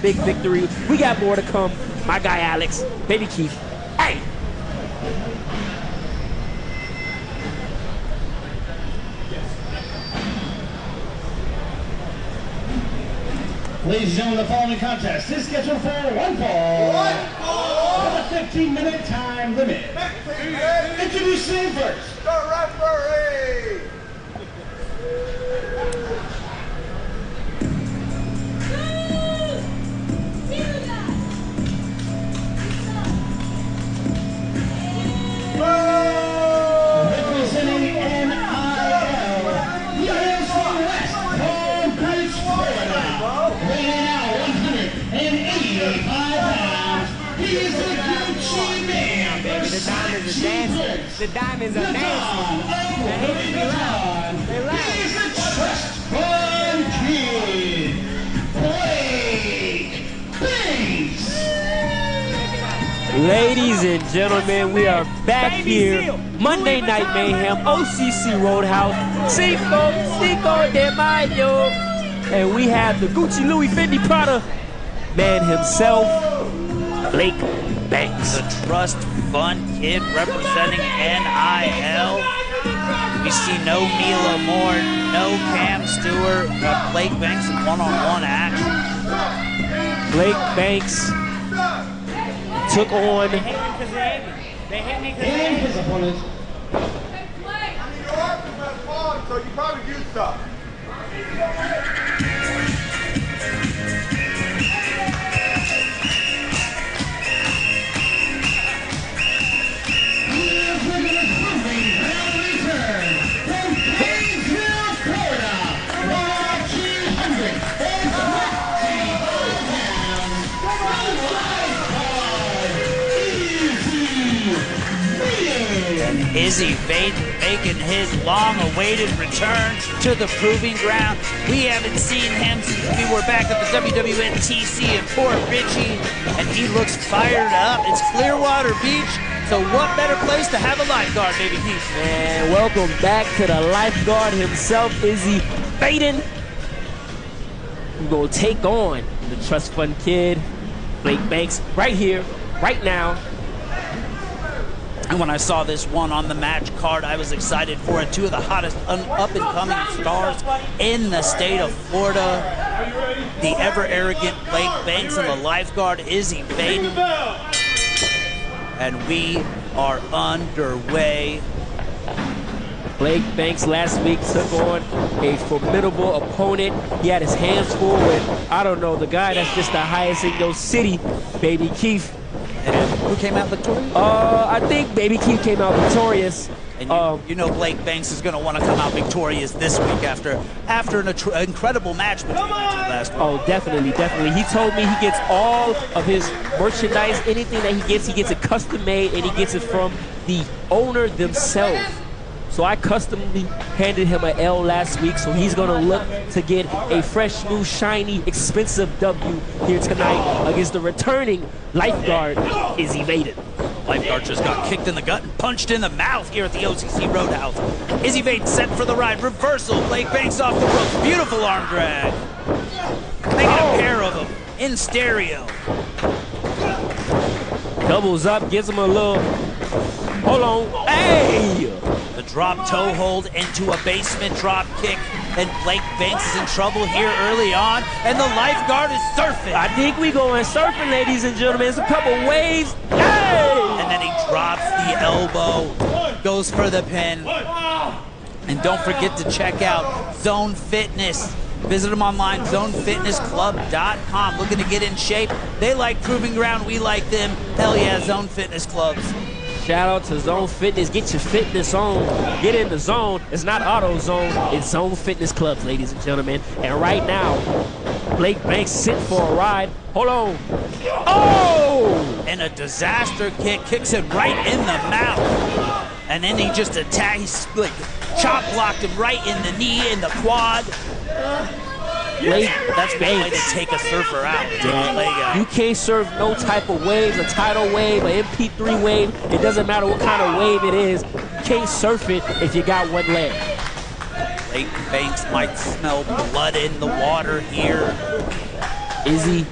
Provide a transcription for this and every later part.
big victory. We got more to come. My guy Alex, Baby Keith. Hey! Ladies and gentlemen, the following contest is scheduled for one fall. With a 15-minute time limit. Introducing first, the referee. representing NIL, he is from West Palm Beach, Florida. Weighing out 185 pounds, he is a Gucci man. Baby, the diamonds are dancing. The diamonds are dancing. They loud. He is a trust fund kid, Blake Banks. Ladies and gentlemen, we are back here. Monday Night Mayhem, OCC Roadhouse, Cinco de Mayo. And we have the Gucci, Louis, Fendi, Prada man himself, Blake Banks. The trust fund kid representing NIL. We see no Mila Moore, no Cam Stewart, Blake Banks in one-on-one action. Blake Banks took on They hate me because And his opponent, I mean, your arm is not long, so you probably do stuff. Izzy Vaden making his long-awaited return to the proving ground. We haven't seen him since we were back at the WWN TC in Port Richey, and he looks fired up. It's Clearwater Beach, so what better place to have a lifeguard, baby Keith? and welcome back to the lifeguard himself, Izzy Vaden. We're gonna take on the trust fund kid, Blake Banks, right here, right now. And when I saw this one on the match card, I was excited for it. Two of the hottest up-and-coming stars in the state of Florida. The ever-arrogant Blake Banks and the lifeguard Izzy Vaden. And we are underway. Blake Banks last week took on a formidable opponent. He had his hands full with, I don't know, the guy that's just the highest in your city, Baby Keith. And who came out victorious? I think Baby Keith came out victorious. And you know Blake Banks is going to want to come out victorious this week after an incredible match between the two last week. Oh, definitely. He told me he gets all of his merchandise, anything that he gets it custom made, and he gets it from the owner themselves. So I customly handed him an L last week, so he's gonna look to get a fresh, new, shiny, expensive W here tonight against the returning lifeguard, Izzy Vaden. Lifeguard just got kicked in the gut and punched in the mouth here at the OCC Roadhouse. Izzy Vaden set for the ride. Reversal. Blake Banks off the ropes. Beautiful arm drag. Making a pair of them in stereo. Doubles up, gives him a little, hold on, hey! The drop toe hold into a basement drop kick. And Blake Banks is in trouble here early on. And the lifeguard is surfing. I think we going surfing, ladies and gentlemen. It's a couple waves, hey! And then he drops the elbow. Goes for the pin. And don't forget to check out Zone Fitness. Visit them online, zonefitnessclub.com. Looking to get in shape. They like proving ground. We like them. Hell yeah, Zone Fitness Clubs. Shout out to Zone Fitness. Get your fitness on. Get in the zone. It's not Auto Zone. It's Zone Fitness Clubs, ladies and gentlemen. And right now, Blake Banks sit for a ride. Hold on. Oh! And a disaster kick kicks him right in the mouth. And then he just attacked. He like, chop blocked him right in the knee, in the quad. Blake That's one way to Banks. take a surfer out. Take a leg out. You can't surf no type of waves, a tidal wave, an MP3 wave. It doesn't matter what kind of wave it is. You can't surf it if you got one leg. Blake Banks might smell blood in the water here. Izzy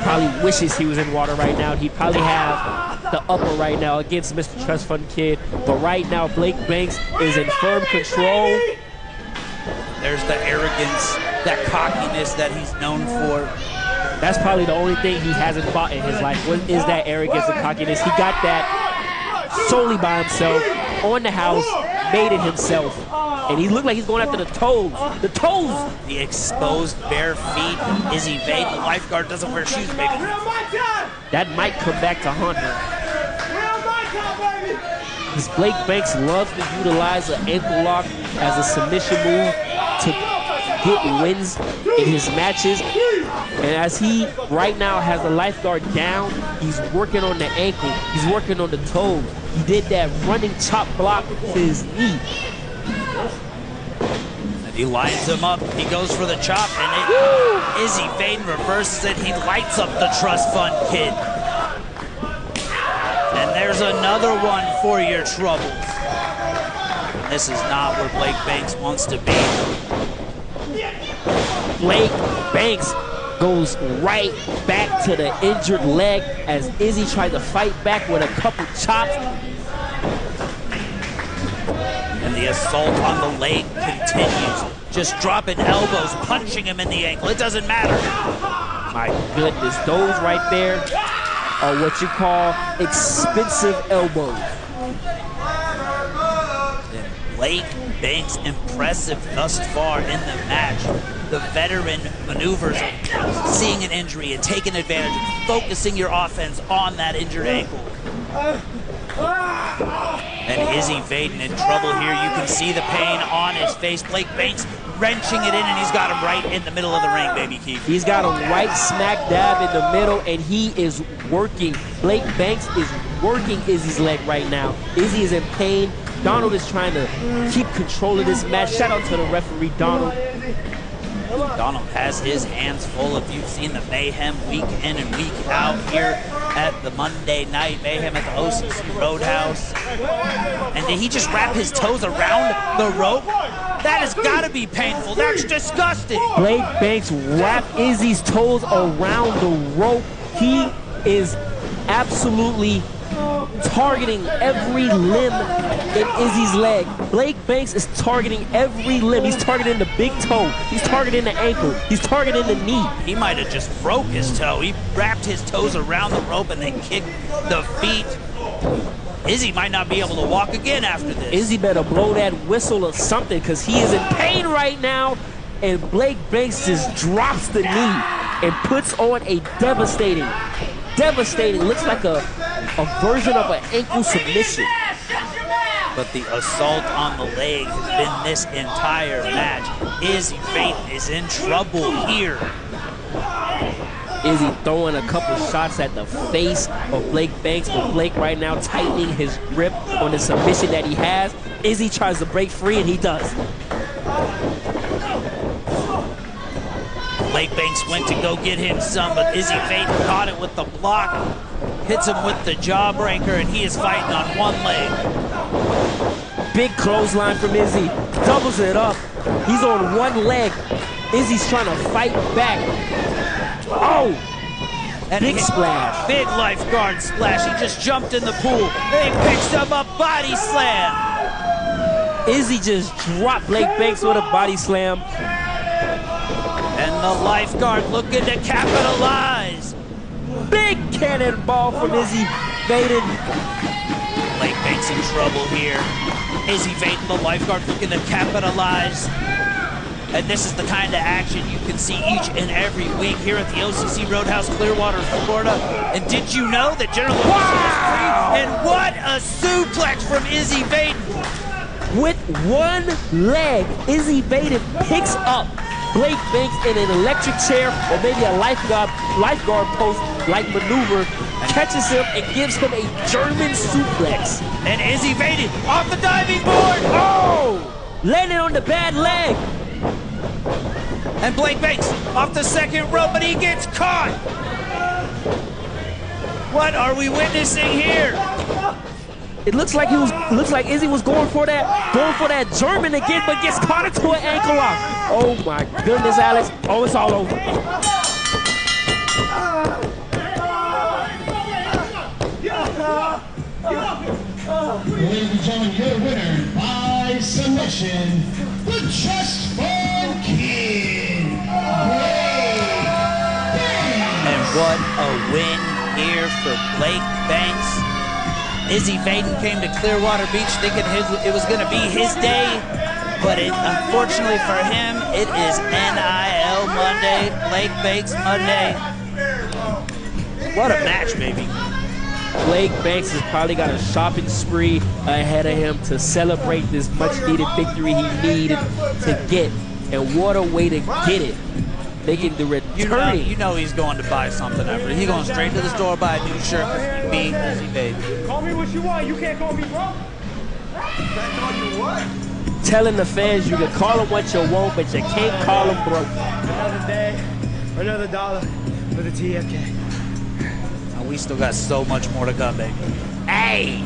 probably wishes he was in water right now. He'd probably have the upper right now against Mr. Trust Fund Kid. But right now, Blake Banks is in firm control. There's the arrogance, that cockiness that he's known for. That's probably the only thing he hasn't fought in his life. What is that arrogance and cockiness? He got that solely by himself, on the house, made it himself. And he looked like he's going after the toes. The toes! The exposed bare feet. Izzy Vaden, the lifeguard, doesn't wear shoes, baby. That might come back to haunt him. Because Blake Banks loves to utilize an ankle lock as a submission move to get wins in his matches. And as he right now has the lifeguard down, he's working on the ankle. He's working on the toes. He did that running chop block to his knee. And he lines him up. He goes for the chop, and Izzy Vaden reverses it. He lights up the Trust Fund Kid. And there's another one for your troubles. This is not where Blake Banks wants to be. Blake Banks goes right back to the injured leg as Izzy tried to fight back with a couple chops. And the assault on the leg continues. Just dropping elbows, punching him in the ankle. It doesn't matter. My goodness, those right there are what you call expensive elbows. And Blake Banks impressive thus far in the match. The veteran maneuvers of seeing an injury and taking advantage, focusing your offense on that injured ankle. And Izzy Vaden in trouble here. You can see the pain on his face. Blake Banks wrenching it in, and he's got him right in the middle of the ring, baby Keith. He's got him right smack dab in the middle, and he is working. Blake Banks is working Izzy's leg right now. Izzy is in pain. Donald is trying to keep control of this match. Shout out to the referee, Donald. Donald has his hands full. If you've seen the Mayhem week in and week out here at the Monday Night Mayhem at the OCC Roadhouse. And did he just wrap his toes around the rope? That has got to be painful. That's disgusting. Blake Banks wrapped Izzy's toes around the rope. He is absolutely targeting every limb in Izzy's leg. Blake Banks is targeting every limb. He's targeting the big toe. He's targeting the ankle. He's targeting the knee. He might have just broke his toe. He wrapped his toes around the rope and then kicked the feet. Izzy might not be able to walk again after this. Izzy better blow that whistle or something because he is in pain right now. And Blake Banks just drops the knee and puts on a devastating, looks like a version of an ankle submission. But the assault on the leg has been this entire match. Izzy Vaden is in trouble here. Izzy throwing a couple shots at the face of Blake Banks, but Blake right now tightening his grip on the submission that he has. Izzy tries to break free, and he does. Blake Banks went to go get him some, but Izzy Vaden caught it with the block, hits him with the jawbreaker, and he is fighting on one leg. Big clothesline from Izzy, doubles it up. He's on one leg. Izzy's trying to fight back. Oh! And big splash. Big lifeguard splash. He just jumped in the pool. He picks him up, body slam. Izzy just dropped Blake Banks with a body slam. And the lifeguard looking to capitalize. Big cannonball from Izzy Vaden. Blake Banks in trouble here. Izzy Vaden, the lifeguard, looking to capitalize. And this is the kind of action you can see each and every week here at the OCC Roadhouse, Clearwater, Florida. And did you know that General Admission is free? And what a suplex from Izzy Vaden. With one leg, Izzy Vaden picks up Blake Banks in an electric chair or maybe a lifeguard post-like maneuver, catches him and gives him a German suplex. And Izzy Vaden off the diving board. Oh! Landed on the bad leg. And Blake Banks off the second rope, but he gets caught. What are we witnessing here? It looks like Izzy was going for that German again, but gets caught into an ankle lock. Oh my goodness, Alex. Oh, it's all over. Ladies and gentlemen, your winner by submission, the Trust Fund Kid. And what a win here for Blake Banks. Izzy Vaden came to Clearwater Beach thinking it was going to be his day, but unfortunately for him, it is NIL Monday, Blake Banks Monday. What a match, baby. Blake Banks has probably got a shopping spree ahead of him to celebrate this much-needed victory he needed to get. And what a way to get it. Making the returning. You know he's going to buy something ever. He's going straight to the store, buy a new shirt, because he beat Izzy Vaden. Call me what you want. You can't call me broke. Can't call you what? Telling the fans you can call him what you want, but you can't call him broke. Another day, another dollar for the TFK. And we still got so much more to come, baby. Hey!